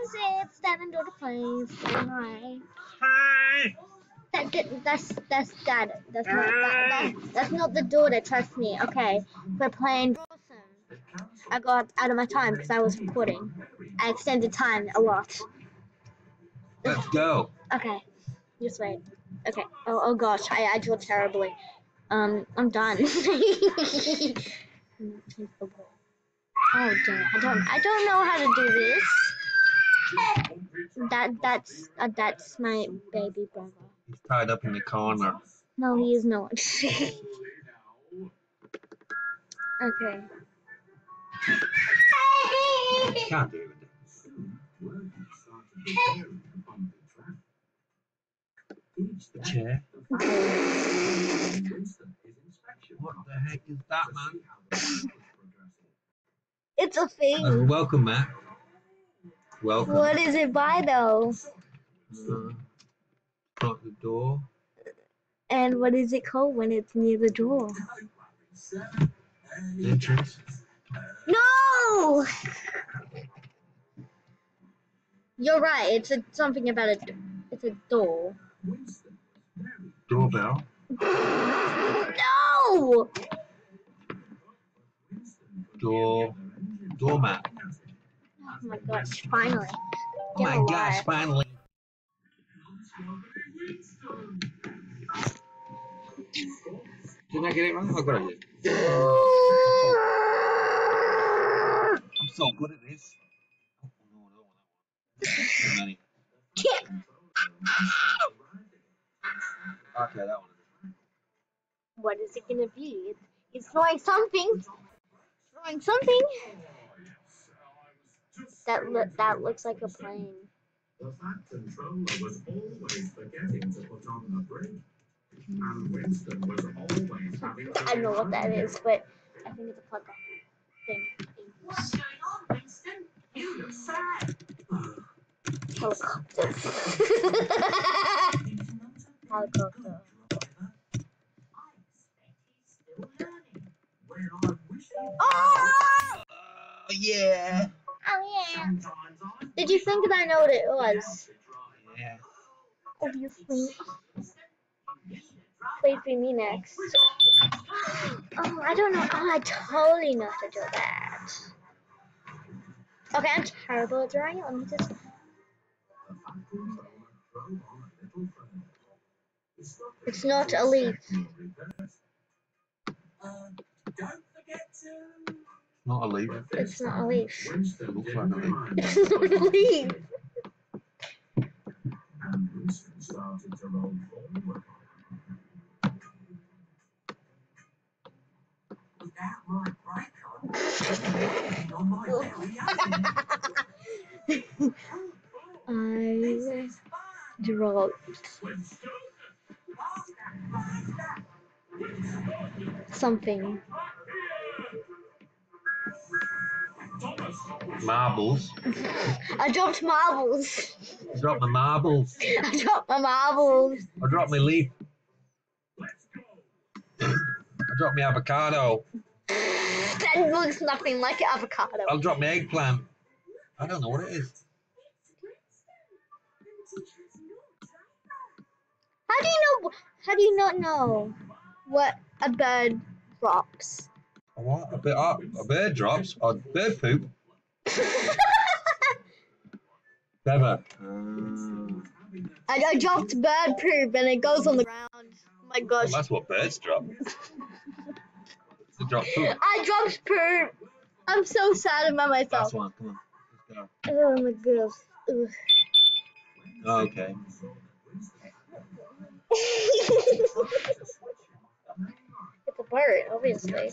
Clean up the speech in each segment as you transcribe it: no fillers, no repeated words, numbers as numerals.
It's Dad Daughter Plays. Hi. Hi. That's Dad. That's not the daughter. Trust me. Okay, we're playing. Awesome. I got out of my time because I was recording. I extended time a lot. Let's go. Okay, just wait. Okay. Oh gosh, I draw terribly. I'm done. Oh dang! I don't know how to do this. That's my baby brother. He's tied up in the corner. No, he is not. Okay. Can't do it. The chair. What the heck is that, man? It's a thing. Welcome, Matt. Welcome. What is it by though? Not the door. And what is it called when it's near the door? Entrance. No! You're right. It's something about it's a door. Doorbell. No! Doormat. Oh my gosh! Finally. Oh my gosh! Finally. Didn't I get it wrong? I got it. I'm so good at this. Okay, that one. What is it gonna be? It's throwing something. Throwing something. That looks like a plane. The Fat Controller was always forgetting to put on the brake. And Winston was always having to... I don't know what that is, but I think it's a plug thing. What's going on, Winston? You look sad. Helicopter. Helicopter. Oh! Yeah. Oh yeah. Did you think that I know what it was? Yeah. Obviously. Wait for me next. Oh, I don't know. Oh, I totally know how to do that. Okay, I'm terrible at drawing. Let me just. It's not a leaf. Not a leaf. It's not a leaf. It looks like a leaf. It's not a leaf. And Winston started to roll forward. Without my brake on my very I dropped something. Marbles. I dropped marbles. I dropped my marbles. I dropped my marbles. I dropped my leaf. I dropped my avocado. That looks nothing like an avocado. I'll drop my eggplant. I don't know what it is. How do you know? How do you not know what a bird drops? What? A bird drops? Or bird poop? Feather. I dropped bird poop and it goes on the ground. Oh my gosh. Well, that's what birds drop. They drop poop. I dropped poop. I'm so sad about myself. Last one. Come on. Let's Oh my gosh. Ugh. go. Okay. It's a bird, obviously.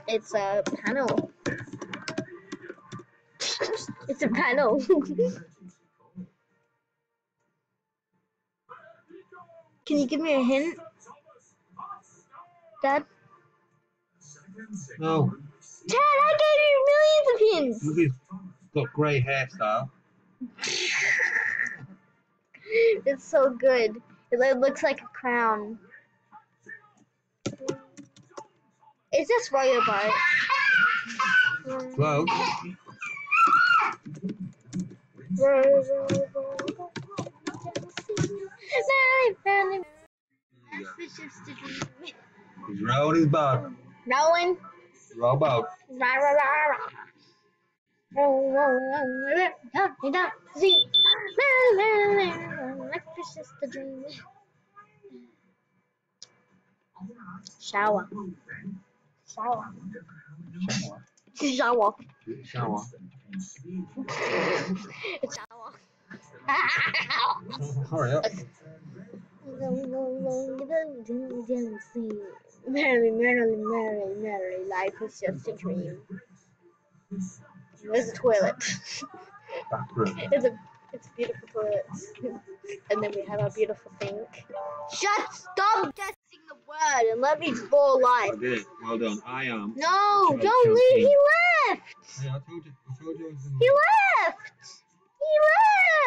It's a panel. It's a panel. Can you give me a hint, Dad? No. Dad, I gave you millions of hints. Look, he's got grey hairstyle. It's so good. It looks like a crown. Is this row your boat? Well, he's rowing his boat. Rowing. Row boat. Rah, rah, rah, rah. Row, row, row, row, row, see. Life is just a dream. Shower. Shower. Shower. Shower. Shower. Hurry up. Merrily, merrily, merrily, merrily, life is just a dream. There's a toilet. Bathroom. It's a beautiful toilet. And then we have our beautiful sink. Stop guessing the word and let me draw life. I did. Well done. I am. No, don't leave. He left. Hey, I told you. I was He left. He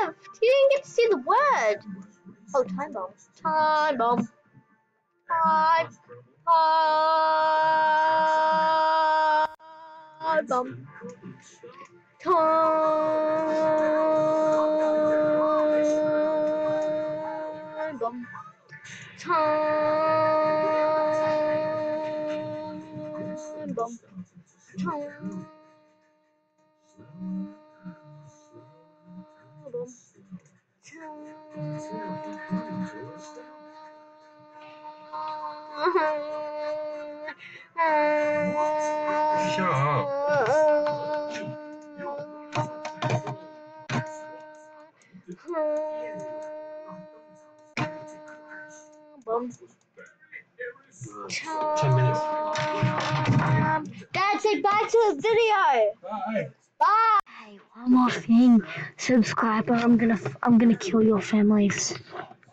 left. He didn't get to see the word. Oh, time bomb. Time bomb. Time. Time bomb. Time bomb. Time bomb. Time. Shut up. Boom. 10 minutes. Dad, say bye to the video. Bye. Bye. Hey, one more thing, subscribe or I'm gonna kill your families.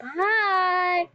Bye.